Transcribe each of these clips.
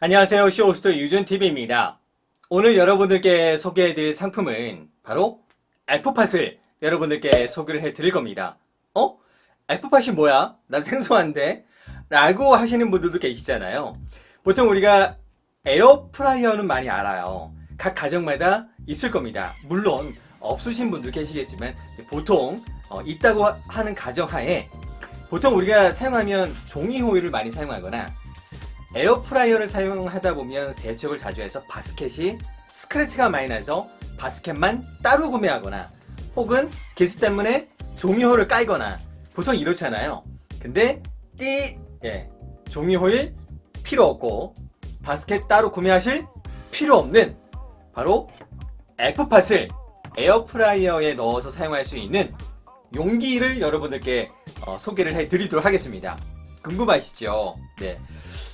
안녕하세요. 쇼호스트 유준TV입니다. 오늘 여러분들께 소개해드릴 상품은 바로 F팟을 여러분들께 소개를 해드릴 겁니다. F팟이 뭐야? 난 생소한데? 라고 하시는 분들도 계시잖아요. 보통 우리가 에어프라이어는 많이 알아요. 각 가정마다 있을 겁니다. 물론 없으신 분도 계시겠지만 보통 있다고 하는 가정하에 보통 우리가 사용하면 종이 호일을 많이 사용하거나 에어프라이어를 사용하다 보면 세척을 자주 해서 바스켓이 스크래치가 많이 나서 바스켓만 따로 구매하거나 혹은 기스 때문에 종이호를 깔거나 보통 이렇잖아요. 근데 종이호일 필요 없고 바스켓 따로 구매하실 필요 없는 바로 F팟을 에어프라이어에 넣어서 사용할 수 있는 용기를 여러분들께 소개를 해드리도록 하겠습니다. 궁금하시죠? 네.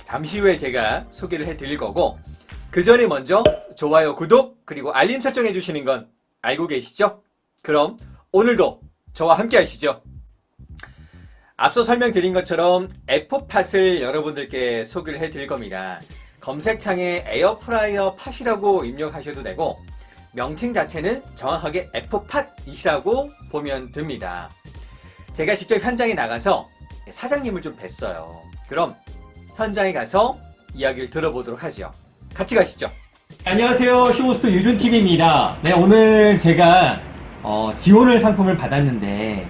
잠시 후에 제가 소개를 해드릴 거고 그 전에 먼저 좋아요, 구독, 그리고 알림 설정해 주시는 건 알고 계시죠? 그럼 오늘도 저와 함께 하시죠. 앞서 설명드린 것처럼 F팟을 여러분들께 소개를 해드릴 겁니다. 검색창에 에어프라이어 팟이라고 입력하셔도 되고 명칭 자체는 정확하게 F팟이라고 보면 됩니다. 제가 직접 현장에 나가서 사장님을 좀 뵀어요. 그럼 현장에 가서 이야기를 들어보도록 하죠. 같이 가시죠. 안녕하세요. 쇼호스트 유준TV입니다. 네, 오늘 제가 지원을 상품을 받았는데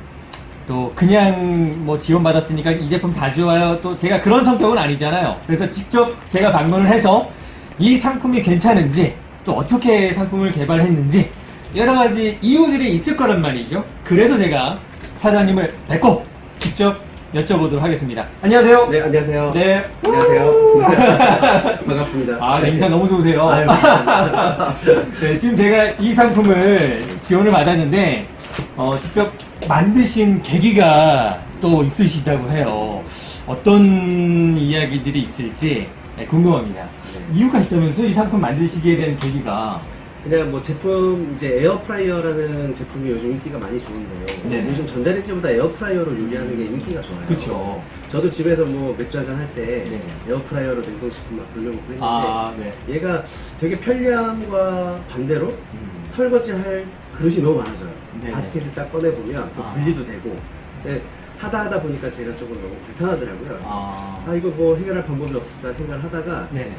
또 그냥 뭐 지원받았으니까 이 제품 다 좋아요. 또 제가 그런 성격은 아니잖아요. 그래서 직접 제가 방문을 해서 이 상품이 괜찮은지 또 어떻게 상품을 개발했는지 여러 가지 이유들이 있을 거란 말이죠. 그래서 제가 사장님을 뵙고 직접 여쭤보도록 하겠습니다. 안녕하세요. 네, 안녕하세요. 네. 안녕하세요. 반갑습니다. 아, 네, 인상 너무 좋으세요. 아유, 감사합니다. 네, 지금 제가 이 상품을 지원을 받았는데, 직접 만드신 계기가 또 있으시다고 해요. 어떤 이야기들이 있을지 궁금합니다. 네. 이유가 있다면서 이 상품 만드시게 된 계기가? 그냥 뭐 제품, 이제 에어프라이어라는 제품이 요즘 인기가 많이 좋은데요. 네네. 요즘 전자레인지보다 에어프라이어로 요리하는 게 인기가 좋아요. 그쵸. 저도 집에서 뭐 맥주 한잔 할 때 네. 에어프라이어로 냉동식품 막 돌려먹고 했는데 아, 네. 얘가 되게 편리함과 반대로 설거지 할 그릇이 너무 많아져요. 네네. 바스켓을 딱 꺼내보면 또 분리도 되고. 네, 하다 보니까 제가 조금 너무 불편하더라고요. 이거 뭐 해결할 방법이 없을까 생각을 하다가 네.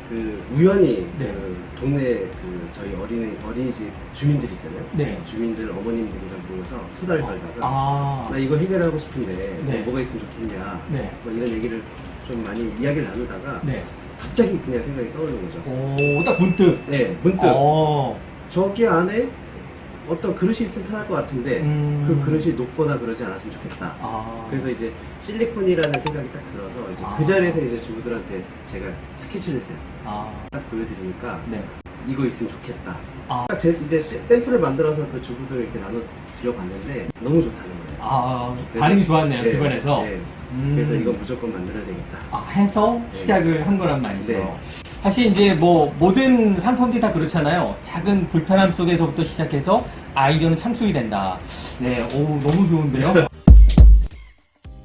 그 우연히 네. 그 동네 그 저희 어린이집 주민들 있잖아요. 네. 주민들 어머님들이랑 모여서 수다를 떨다가 나 이거 해결하고 싶은데 네. 뭐가 있으면 좋겠냐 네. 뭐 이런 얘기를 좀 많이 이야기를 나누다가 네. 갑자기 그냥 생각이 떠오르는 거죠. 오, 딱 문득. 네, 문득 어. 저기 안에 어떤 그릇이 있으면 편할 것 같은데 그 그릇이 높거나 그러지 않았으면 좋겠다. 그래서 이제 실리콘이라는 생각이 딱 들어서 이제 그 자리에서 이제 주부들한테 제가 스케치를 했어요. 딱 보여드리니까 네. 이거 있으면 좋겠다. 딱 이제 샘플을 만들어서 그 주부들에게 나눠 드려봤는데 너무 좋다는 거예요. 반응이 좋았네요, 네, 주변에서. 네. 그래서 이건 무조건 만들어야 되겠다. 해서 네. 시작을 한 거란 말이죠. 네. 사실 이제 뭐 모든 상품들이 다 그렇잖아요. 작은 불편함 속에서부터 시작해서 아이디어는 창출이 된다. 네, 오, 너무 좋은데요?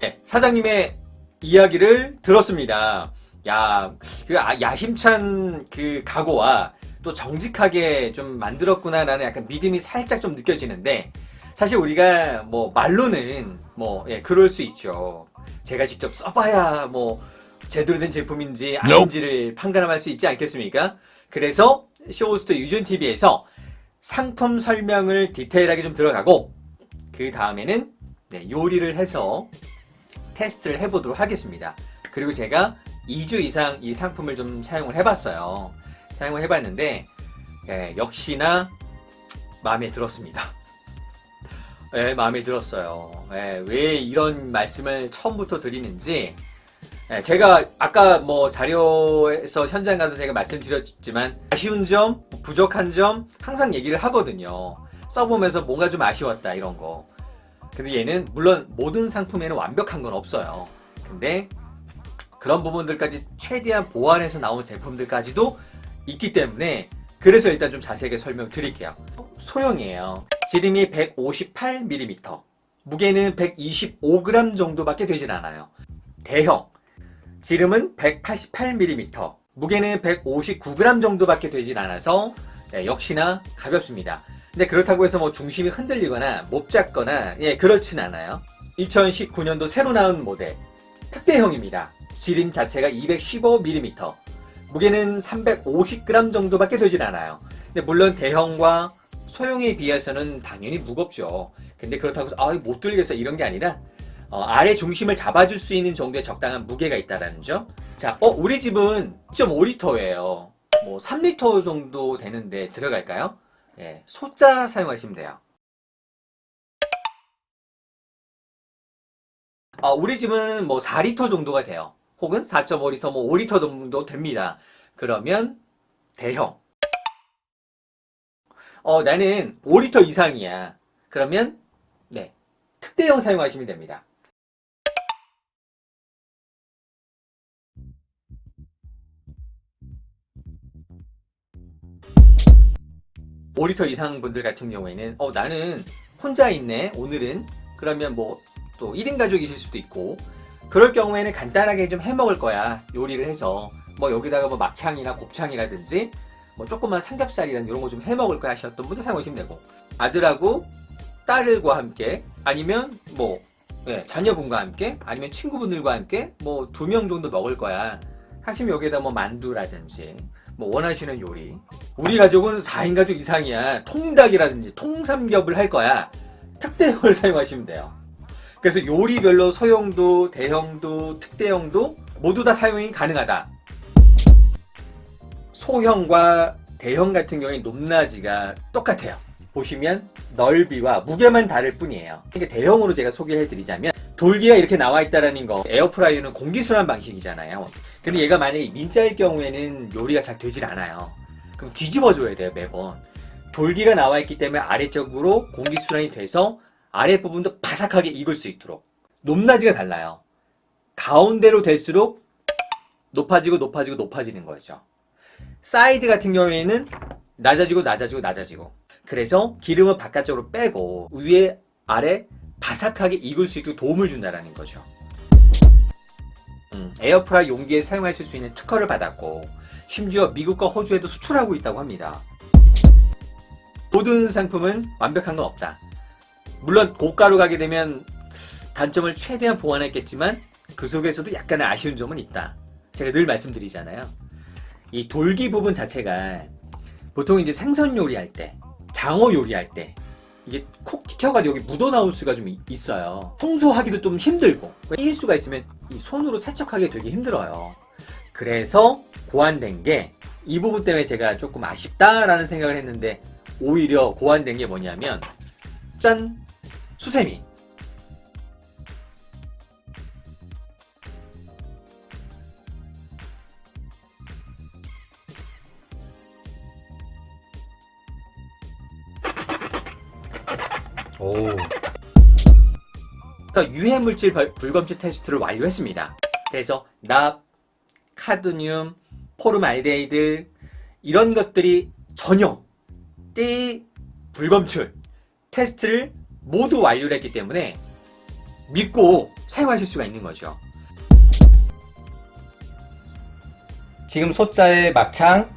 네, 사장님의 이야기를 들었습니다. 야, 그 야심찬 그 각오와 또 정직하게 좀 만들었구나라는 약간 믿음이 살짝 좀 느껴지는데 사실 우리가 뭐 말로는 뭐 그럴 수 있죠. 제가 직접 써봐야 뭐 제대로 된 제품인지 아닌지를 판가름할 수 있지 않겠습니까? 그래서 쇼호스트 유준TV에서 상품 설명을 디테일하게 좀 들어가고 그 다음에는 요리를 해서 테스트를 해보도록 하겠습니다. 그리고 제가 2주 이상 이 상품을 좀 사용을 해봤어요. 사용을 해봤는데 역시나 마음에 들었습니다. 마음에 들었어요. 왜 이런 말씀을 처음부터 드리는지 제가 아까 뭐 자료에서 현장 가서 제가 말씀드렸지만 아쉬운 점, 부족한 점 항상 얘기를 하거든요. 써보면서 뭔가 좀 아쉬웠다 이런 거. 근데 얘는 물론 모든 상품에는 완벽한 건 없어요. 근데 그런 부분들까지 최대한 보완해서 나온 제품들까지도 있기 때문에 그래서 일단 좀 자세하게 설명드릴게요. 소형이에요. 지름이 158mm, 무게는 125g 정도밖에 되진 않아요. 대형, 지름은 188mm, 무게는 159g 정도밖에 되질 않아서 네, 역시나 가볍습니다. 근데 그렇다고 해서 뭐 중심이 흔들리거나 못 잡거나 그렇진 않아요. 2019년도 새로 나온 모델 특대형입니다. 지름 자체가 215mm, 무게는 350g 정도밖에 되질 않아요. 근데 물론 대형과 소형에 비해서는 당연히 무겁죠. 근데 그렇다고 해서 못 들겠어 이런 게 아니라 아래 중심을 잡아줄 수 있는 정도의 적당한 무게가 있다라는 점. 자, 우리 집은 2.5L예요. 뭐 3L 정도 되는데 들어갈까요? 예, 소자 사용하시면 돼요. 우리 집은 뭐 4L 정도가 돼요. 혹은 4.5L, 뭐 5L 정도 됩니다. 그러면 대형. 나는 5L 이상이야. 그러면 네, 특대형 사용하시면 됩니다. (5L) 이상 분들 같은 경우에는 나는 혼자 있네 오늘은, 그러면 뭐 또 1인 가족이실 수도 있고, 그럴 경우에는 간단하게 좀 해먹을 거야 요리를 해서 뭐 여기다가 뭐 막창이나 곱창이라든지 뭐 조그만 삼겹살이나 이런 거 좀 해먹을 거야 하셨던 분들 사용하시면 되고, 아들하고 딸과 함께 아니면 뭐 자녀분과 함께 아니면 친구분들과 함께 뭐 2명 정도 먹을 거야 하시면 여기에다 뭐 만두라든지 뭐 원하시는 요리. 우리 가족은 4인 가족 이상이야. 통닭이라든지 통삼겹을 할 거야. 특대형을 사용하시면 돼요. 그래서 요리별로 소형도 대형도 특대형도 모두 다 사용이 가능하다. 소형과 대형 같은 경우에 높낮이가 똑같아요. 보시면 넓이와 무게만 다를 뿐이에요. 그러니까 대형으로 제가 소개를 해드리자면, 돌기가 이렇게 나와 있다라는 거, 에어프라이어는 공기순환 방식이잖아요. 근데 얘가 만약에 민자일 경우에는 요리가 잘 되질 않아요. 그럼 뒤집어줘야 돼요, 매번. 돌기가 나와 있기 때문에 아래쪽으로 공기순환이 돼서 아랫부분도 바삭하게 익을 수 있도록. 높낮이가 달라요. 가운데로 될수록 높아지고 높아지고 높아지는 거죠. 사이드 같은 경우에는 낮아지고 낮아지고 낮아지고, 그래서 기름을 바깥쪽으로 빼고 위에 아래 바삭하게 익을 수 있도록 도움을 준다는 거죠. 에어프라이 용기에 사용하실 수 있는 특허를 받았고, 심지어 미국과 호주에도 수출하고 있다고 합니다. 모든 상품은 완벽한 건 없다. 물론 고가로 가게 되면 단점을 최대한 보완했겠지만 그 속에서도 약간의 아쉬운 점은 있다. 제가 늘 말씀드리잖아요. 이 돌기 부분 자체가 보통 이제 생선 요리할 때, 장어 요리할 때 이게 콕 튀겨가지고 여기 묻어나올 수가 좀 있어요. 청소하기도 좀 힘들고, 낄 수가 있으면 이 손으로 세척하기 되게 힘들어요. 그래서 고안된 게 이 부분 때문에 제가 조금 아쉽다라는 생각을 했는데, 오히려 고안된 게 뭐냐면 짠! 수세미. 유해물질 불검출 테스트를 완료했습니다. 그래서 납, 카드뮴, 포름알데히드 이런 것들이 전혀 불검출 테스트를 모두 완료를 했기 때문에 믿고 사용하실 수가 있는 거죠. 지금 소자에 막창,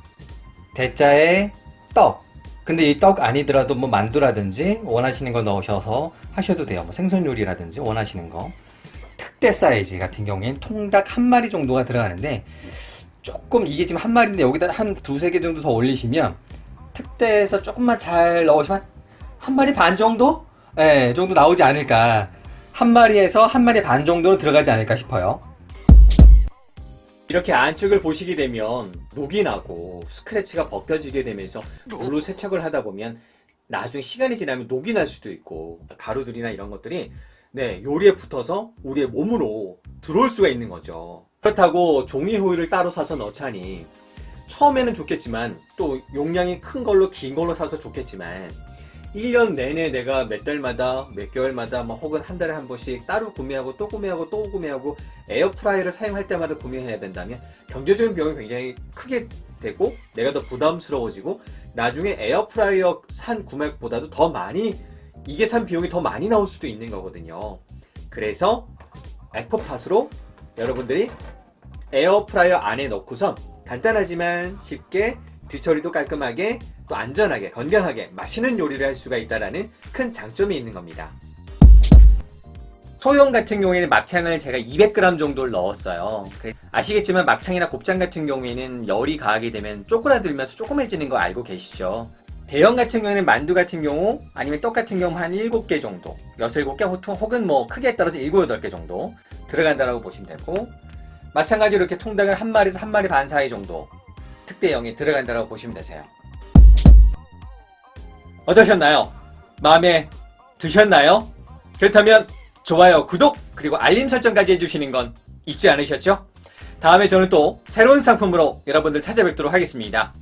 대자에 떡. 근데 이 떡 아니더라도 뭐 만두라든지 원하시는 거 넣으셔서 하셔도 돼요. 뭐 생선 요리라든지 원하시는 거. 특대 사이즈 같은 경우에는 통닭 한 마리 정도가 들어가는데, 조금 이게 지금 한 마리인데 여기다 한 두세 개 정도 더 올리시면 특대에서 조금만 잘 넣으시면 한 마리 반 정도? 정도 나오지 않을까. 한 마리에서 한 마리 반 정도는 들어가지 않을까 싶어요. 이렇게 안쪽을 보시게 되면 녹이 나고 스크래치가 벗겨지게 되면서 물로 세척을 하다 보면 나중에 시간이 지나면 녹이 날 수도 있고, 가루들이나 이런 것들이 요리에 붙어서 우리의 몸으로 들어올 수가 있는 거죠. 그렇다고 종이 호일을 따로 사서 넣자니 처음에는 좋겠지만, 또 용량이 큰 걸로 긴 걸로 사서 좋겠지만, 1년 내내 내가 몇 달마다 몇 개월마다 혹은 한 달에 한 번씩 따로 구매하고 또 구매하고 또 구매하고 에어프라이어를 사용할 때마다 구매해야 된다면 경제적인 비용이 굉장히 크게 되고, 내가 더 부담스러워지고, 나중에 에어프라이어 산 금액보다도 더 많이, 이게 산 비용이 더 많이 나올 수도 있는 거거든요. 그래서 에코팟으로 여러분들이 에어프라이어 안에 넣고선 간단하지만 쉽게 뒤처리도 깔끔하게 또 안전하게 건강하게 맛있는 요리를 할 수가 있다는 큰 장점이 있는 겁니다. 소형 같은 경우에는 막창을 제가 200g 정도를 넣었어요. 아시겠지만 막창이나 곱창 같은 경우에는 열이 가하게 되면 쪼그라들면서 조그매지는 거 알고 계시죠? 대형 같은 경우에는 만두 같은 경우 아니면 떡 같은 경우 한 7개 정도 6, 7개 혹은 뭐 크기에 따라서 7, 8개 정도 들어간다고 보시면 되고, 마찬가지로 이렇게 통닭을 한 마리에서 한 마리 반 사이 정도 특대형이 들어간다고 보시면 되세요. 어떠셨나요? 마음에 드셨나요? 그렇다면 좋아요, 구독, 그리고 알림 설정까지 해주시는 건 잊지 않으셨죠? 다음에 저는 또 새로운 상품으로 여러분들 찾아뵙도록 하겠습니다.